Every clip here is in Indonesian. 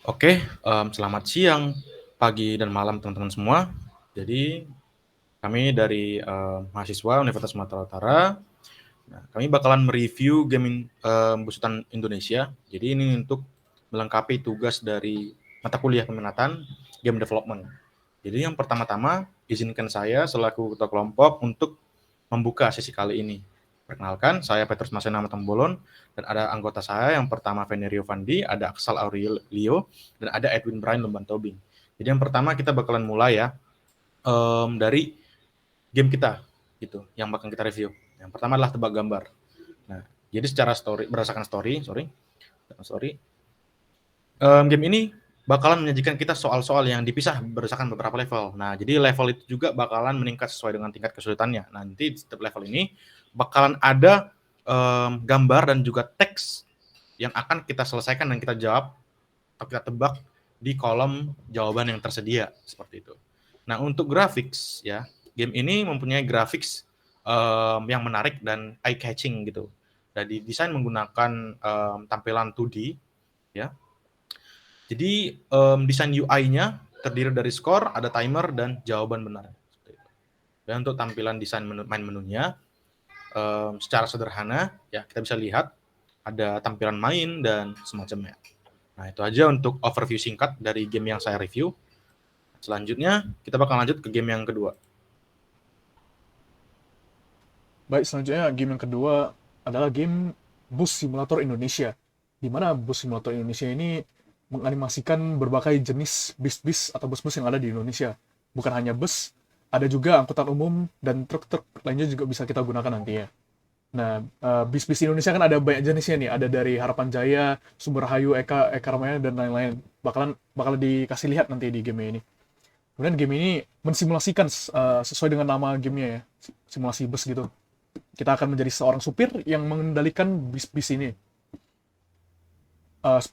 Oke, selamat siang, pagi, dan malam teman-teman semua. Jadi, kami dari mahasiswa Universitas Sumatera Utara. Nah, kami bakalan mereview game besutan Indonesia. Jadi ini untuk melengkapi tugas dari mata kuliah peminatan game development. Jadi yang pertama-tama, izinkan saya selaku ketua kelompok untuk membuka sesi kali ini. Perkenalkan, saya Petrus Masena Matambolon, dan ada anggota saya yang pertama Venerio Fandi, ada Aksal Aurelio, dan ada Edwin Brian Lumban Tobing. Jadi yang pertama kita bakalan mulai ya dari game kita, gitu, yang bakal kita review. Yang pertama adalah tebak gambar. Nah, jadi secara story, berdasarkan story, game ini bakalan menyajikan kita soal-soal yang dipisah berdasarkan beberapa level. Nah, jadi level itu juga bakalan meningkat sesuai dengan tingkat kesulitannya. Nanti di setiap level ini bakalan ada gambar dan juga teks yang akan kita selesaikan dan kita jawab atau kita tebak di kolom jawaban yang tersedia seperti itu. Nah, untuk graphics ya, game ini mempunyai graphics yang menarik dan eye catching gitu. Dan didesain menggunakan tampilan 2D ya. Jadi desain UI-nya terdiri dari skor, ada timer, dan jawaban benar. Dan untuk tampilan desain main menunya, secara sederhana, ya kita bisa lihat ada tampilan main dan semacamnya. Nah itu aja untuk overview singkat dari game yang saya review. Selanjutnya kita bakal lanjut ke game yang kedua. Baik, selanjutnya game yang kedua adalah game Bus Simulator Indonesia. Di mana Bus Simulator Indonesia ini menganimasikan berbagai jenis bis-bis atau bus-bus yang ada di Indonesia. Bukan hanya bus, ada juga angkutan umum dan truk-truk lainnya juga bisa kita gunakan nantinya. Nah, bis-bis Indonesia kan ada banyak jenisnya nih. Ada dari Harapan Jaya, Sumber Rahayu, Eka Ramayana, dan lain-lain. Bakal dikasih lihat nanti di game ini. Kemudian game ini mensimulasikan sesuai dengan nama gamenya ya, simulasi bus gitu. Kita akan menjadi seorang supir yang mengendalikan bis-bis ini.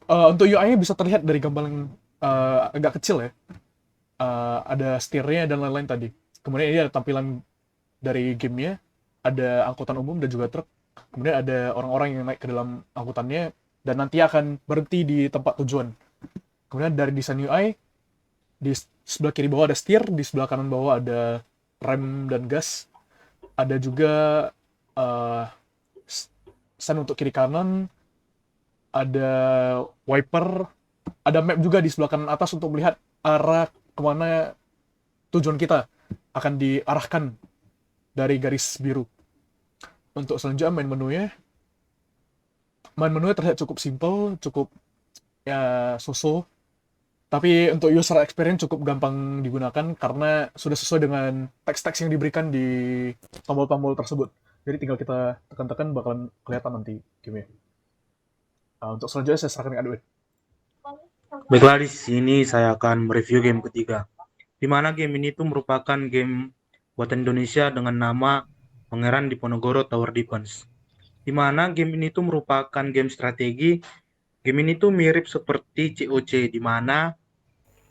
Untuk UI-nya bisa terlihat dari gambar yang agak kecil ya. Ada setirnya dan lain-lain tadi. Kemudian ini ada tampilan dari gamenya, ada angkutan umum dan juga truk. Kemudian ada orang-orang yang naik ke dalam angkutannya dan nanti akan berhenti di tempat tujuan. Kemudian dari desain UI, di sebelah kiri bawah ada setir, di sebelah kanan bawah ada rem dan gas. Ada juga uh, stand untuk kiri kanan, ada wiper, ada map juga di sebelah kanan atas untuk melihat arah kemana tujuan kita akan diarahkan dari garis biru. Untuk selanjutnya main menunya terlihat cukup simple, cukup ya so-so. Tapi untuk user experience cukup gampang digunakan karena sudah sesuai dengan teks-teks yang diberikan di tombol-tombol tersebut. Jadi tinggal kita tekan-tekan bakalan kelihatan nanti gamenya. Untuk selanjutnya saya serahkan ke Edwin. Baiklah, di sini saya akan mereview game ketiga. Di mana game ini tuh merupakan game buatan Indonesia dengan nama Pangeran Diponegoro Tower Defense. Di mana game ini tuh merupakan game strategi. Game ini tuh mirip seperti COC, di mana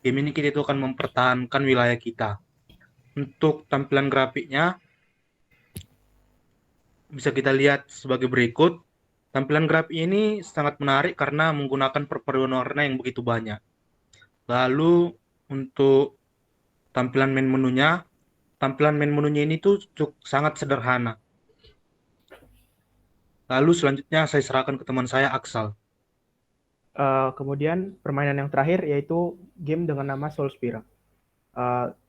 game ini kita tuh akan mempertahankan wilayah kita. Untuk tampilan grafiknya bisa kita lihat sebagai berikut. Tampilan grafik ini sangat menarik karena menggunakan perpaduan warna yang begitu banyak. Lalu untuk tampilan main menunya ini tuh sangat sederhana. Lalu selanjutnya saya serahkan ke teman saya Aksal. Kemudian permainan yang terakhir yaitu game dengan nama Soulspira.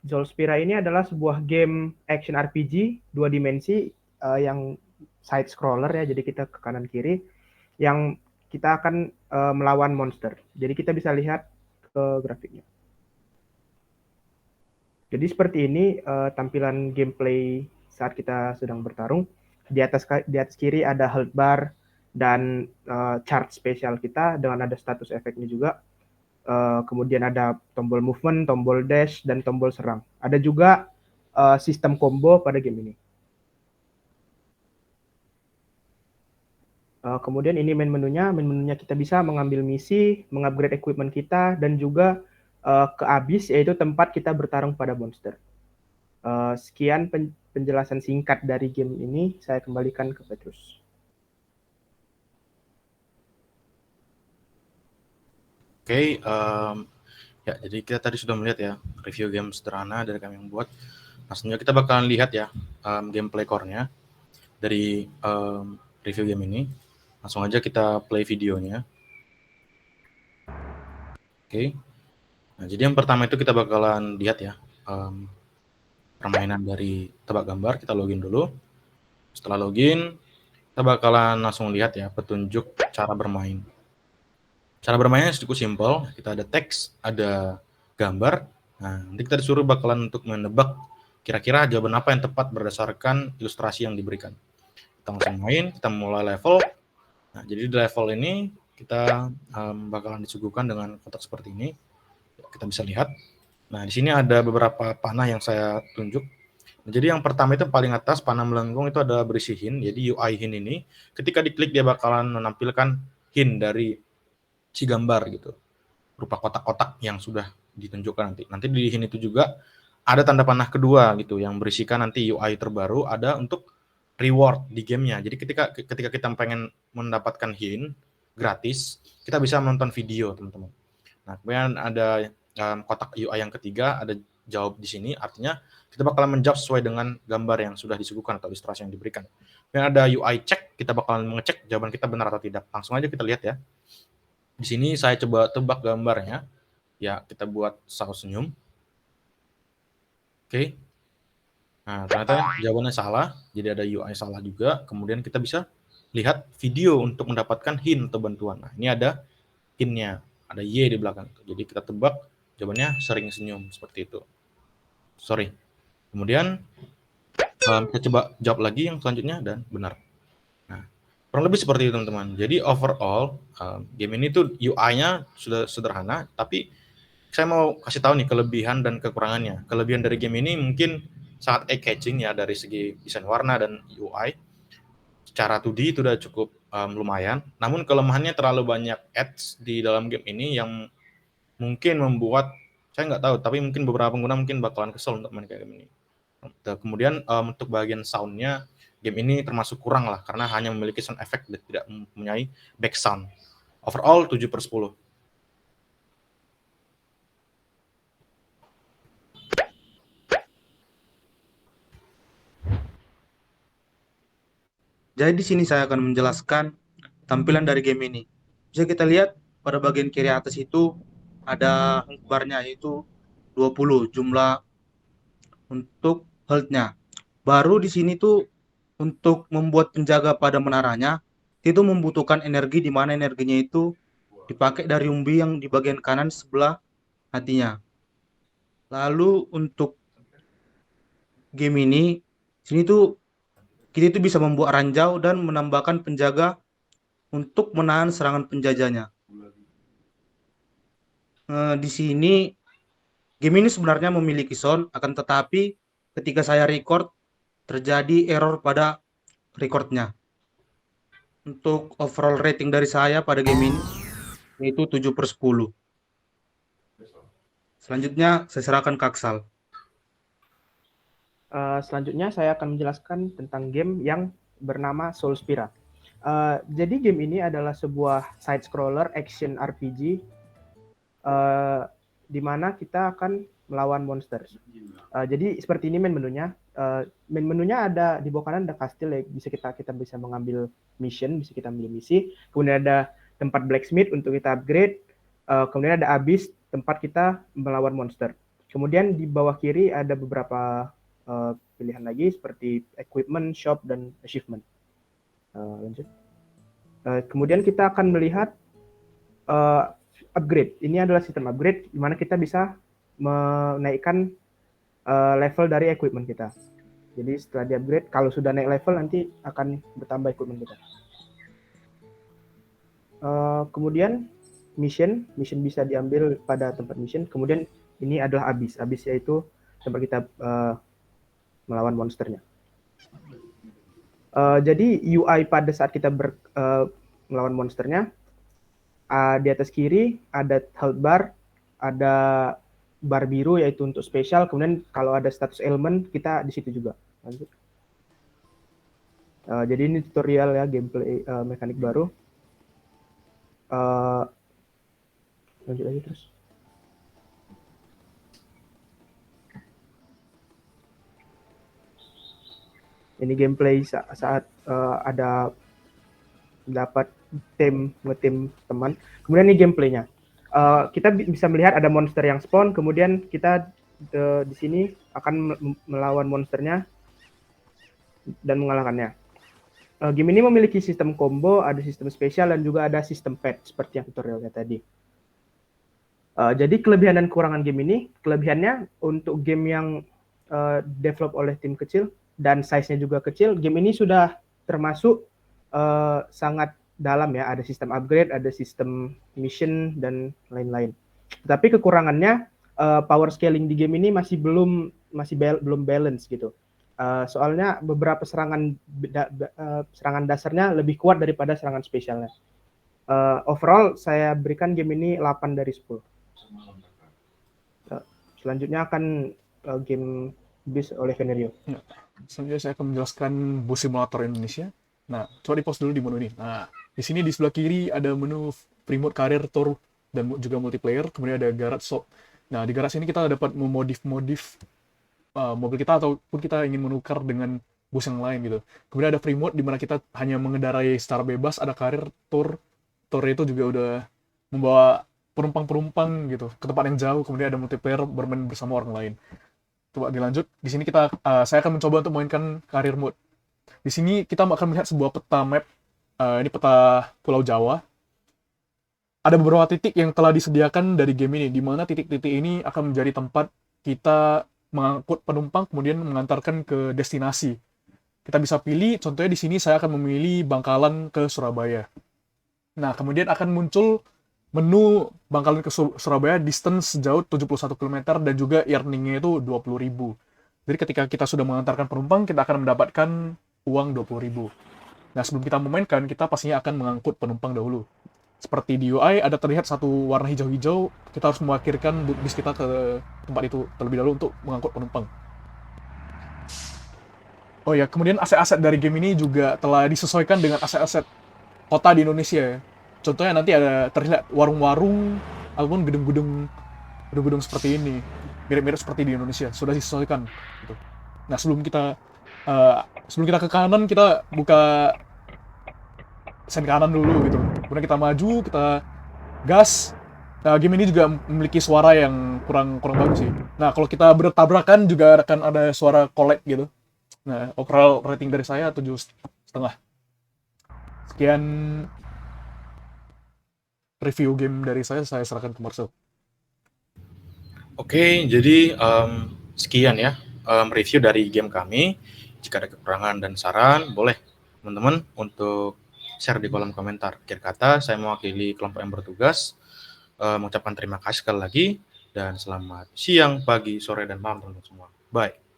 Soulspira ini adalah sebuah game action RPG dua dimensi yang side scroller ya, jadi kita ke kanan kiri yang kita akan melawan monster. Jadi kita bisa lihat ke grafiknya. Jadi seperti ini tampilan gameplay saat kita sedang bertarung. Di atas kiri ada health bar dan chart spesial kita dengan ada status efeknya juga. Kemudian ada tombol movement, tombol dash, dan tombol serang. Ada juga sistem combo pada game ini. Kemudian ini main menunya. Main menunya kita bisa mengambil misi, mengupgrade equipment kita, dan juga ke abyss, yaitu tempat kita bertarung pada monster. Sekian penjelasan singkat dari game ini. Saya kembalikan ke Petrus. Oke, ya jadi kita tadi sudah melihat ya review game sederhana dari kami yang buat. Nah, selanjutnya kita bakalan lihat ya gameplay core-nya dari review game ini. Langsung aja kita play videonya. Oke. Nah, jadi yang pertama itu kita bakalan lihat ya permainan dari tebak gambar. Kita login dulu. Setelah login, kita bakalan langsung lihat ya petunjuk cara bermain. Cara bermainnya cukup simpel. Kita ada teks, ada gambar. Nah, nanti kita disuruh bakalan untuk menebak kira-kira jawaban apa yang tepat berdasarkan ilustrasi yang diberikan. Kita langsung main, kita mulai level. Nah, jadi di level ini kita bakalan disuguhkan dengan kotak seperti ini. Kita bisa lihat. Nah, di sini ada beberapa panah yang saya tunjuk. Jadi yang pertama itu paling atas panah melengkung itu ada berisi hint. Jadi UI hint ini ketika diklik dia bakalan menampilkan hint dari si gambar gitu. Berupa kotak-kotak yang sudah ditunjukkan nanti. Nanti di hint itu juga ada tanda panah kedua gitu yang berisikan nanti UI terbaru ada untuk reward di gamenya. Jadi ketika kita pengen mendapatkan hint gratis, kita bisa menonton video teman-teman. Nah, kemudian ada kotak UI yang ketiga, ada jawab di sini, artinya kita bakalan menjawab sesuai dengan gambar yang sudah disuguhkan atau ilustrasi yang diberikan. Kemudian ada UI check, kita bakalan mengecek jawaban kita benar atau tidak. Langsung aja kita lihat ya. Di sini saya coba tebak gambarnya. Ya, kita buat saus senyum. Oke. Nah, ternyata jawabannya salah, jadi ada UI salah juga. Kemudian kita bisa lihat video untuk mendapatkan hint atau bantuan. Nah, ini ada hint-nya, ada Y di belakang. Jadi kita tebak jawabannya sering senyum, seperti itu. Sorry. Kemudian kita coba jawab lagi yang selanjutnya dan benar. Nah, kurang lebih seperti itu teman-teman. Jadi overall game ini tuh UI-nya sudah sederhana, tapi saya mau kasih tahu nih kelebihan dan kekurangannya. Kelebihan dari game ini mungkin sangat eye-catching ya dari segi desain warna dan UI. Secara 2D itu udah cukup lumayan. Namun kelemahannya terlalu banyak ads di dalam game ini yang mungkin membuat saya nggak tahu, tapi mungkin beberapa pengguna mungkin bakalan kesel untuk main kayak game ini. Kemudian untuk bagian sound-nya game ini termasuk kurang lah karena hanya memiliki sound effect dan tidak mempunyai back sound. Overall 7/10. Jadi di sini saya akan menjelaskan tampilan dari game ini. Bisa kita lihat pada bagian kiri atas itu ada barnya yaitu 20 jumlah untuk health-nya. Baru di sini tuh untuk membuat penjaga pada menaranya itu membutuhkan energi di mana energinya itu dipakai dari umbi yang di bagian kanan sebelah hatinya. Lalu untuk game ini sini tuh kita itu bisa membuat ranjau dan menambahkan penjaga untuk menahan serangan penjajahnya. Di sini game ini sebenarnya memiliki sound, akan tetapi ketika saya record terjadi error pada recordnya. Untuk overall rating dari saya pada game ini yaitu 7/10. Selanjutnya saya serahkan ke Aksal. Selanjutnya saya akan menjelaskan tentang game yang bernama Soulspira. Jadi game ini adalah sebuah side scroller action RPG di mana kita akan melawan monster. Jadi seperti ini main menunya. Main menunya ada di bawah kanan ada kastil ya, bisa kita bisa mengambil mission, bisa kita ambil misi. Kemudian ada tempat blacksmith untuk kita upgrade. Kemudian ada abyss tempat kita melawan monster. Kemudian di bawah kiri ada beberapa pilihan lagi seperti equipment, shop, dan achievement. Lanjut. Kemudian kita akan melihat upgrade. Ini adalah sistem upgrade di mana kita bisa menaikkan level dari equipment kita. Jadi setelah di upgrade, kalau sudah naik level nanti akan bertambah equipment kita. Kemudian mission bisa diambil pada tempat mission. Kemudian ini adalah abyss. Abyss yaitu tempat kita melawan monsternya. Jadi UI pada saat kita melawan monsternya, di atas kiri ada health bar, ada bar biru yaitu untuk spesial. Kemudian kalau ada status element kita di situ juga. Lanjut. Jadi ini tutorial ya gameplay mekanik baru. Lanjut lagi terus. Ini gameplay saat ada dapat ngetim teman. Kemudian ini gameplaynya. Kita bisa melihat ada monster yang spawn, kemudian kita di sini akan melawan monsternya dan mengalahkannya. Game ini memiliki sistem combo, ada sistem spesial, dan juga ada sistem pet seperti yang tutorialnya tadi. Jadi kelebihan dan kekurangan game ini, kelebihannya untuk game yang develop oleh tim kecil dan size-nya juga kecil, game ini sudah termasuk sangat dalam ya, ada sistem upgrade, ada sistem mission, dan lain-lain. Tapi kekurangannya, power scaling di game ini masih belum balance gitu. Soalnya beberapa serangan dasarnya lebih kuat daripada serangan spesialnya. Overall saya berikan game ini 8 dari 10. Selanjutnya akan game bis oleh Venerio. Ya. Selanjutnya saya akan menjelaskan Bus Simulator Indonesia. Nah, coba di pause dulu di menu ini. Nah, di sini di sebelah kiri ada menu Free Mode, Career, Tour, dan juga multiplayer. Kemudian ada Garage Shop. Nah, di garage ini kita dapat memodif mobil kita ataupun kita ingin menukar dengan bus yang lain gitu. Kemudian ada Free Mode di mana kita hanya mengendarai secara bebas. Ada Career, Tour. Tour itu juga udah membawa penumpang-penumpang gitu ke tempat yang jauh. Kemudian ada multiplayer, bermain bersama orang lain. Coba dilanjut. Di sini saya akan mencoba untuk mainkan Career Mode. Di sini kita akan melihat sebuah peta map. Ini peta Pulau Jawa. Ada beberapa titik yang telah disediakan dari game ini, di mana titik-titik ini akan menjadi tempat kita mengangkut penumpang kemudian mengantarkan ke destinasi. Kita bisa pilih, contohnya di sini saya akan memilih Bangkalan ke Surabaya. Nah, kemudian akan muncul menu Bangkalan ke Surabaya, distance sejauh 71 km dan juga earning-nya itu 20.000. Jadi ketika kita sudah mengantarkan penumpang, kita akan mendapatkan uang 20.000. Nah, sebelum kita memainkan, kita pastinya akan mengangkut penumpang dahulu. Seperti di UI, ada terlihat satu warna hijau-hijau, kita harus mewakilkan bis kita ke tempat itu terlebih dahulu untuk mengangkut penumpang. Oh ya, kemudian aset-aset dari game ini juga telah disesuaikan dengan aset-aset kota di Indonesia ya. Contohnya nanti ada terlihat warung-warung ataupun gedung-gedung seperti ini, mirip-mirip seperti di Indonesia, sudah disesuaikan gitu. Nah, sebelum kita ke kanan, kita buka sen kanan dulu gitu. Kemudian kita maju, kita gas. Nah, game ini juga memiliki suara yang kurang bagus sih. Nah, kalau kita bertabrakan juga akan ada suara collect gitu. Nah, overall rating dari saya 7,5. Sekian review game dari saya serahkan ke Marcel. Oke, jadi sekian ya review dari game kami. Jika ada kekurangan dan saran, boleh teman-teman untuk share di kolom komentar. Akhir kata, saya mewakili kelompok yang bertugas mengucapkan terima kasih sekali lagi dan selamat siang, pagi, sore, dan malam teman-teman semua. Bye.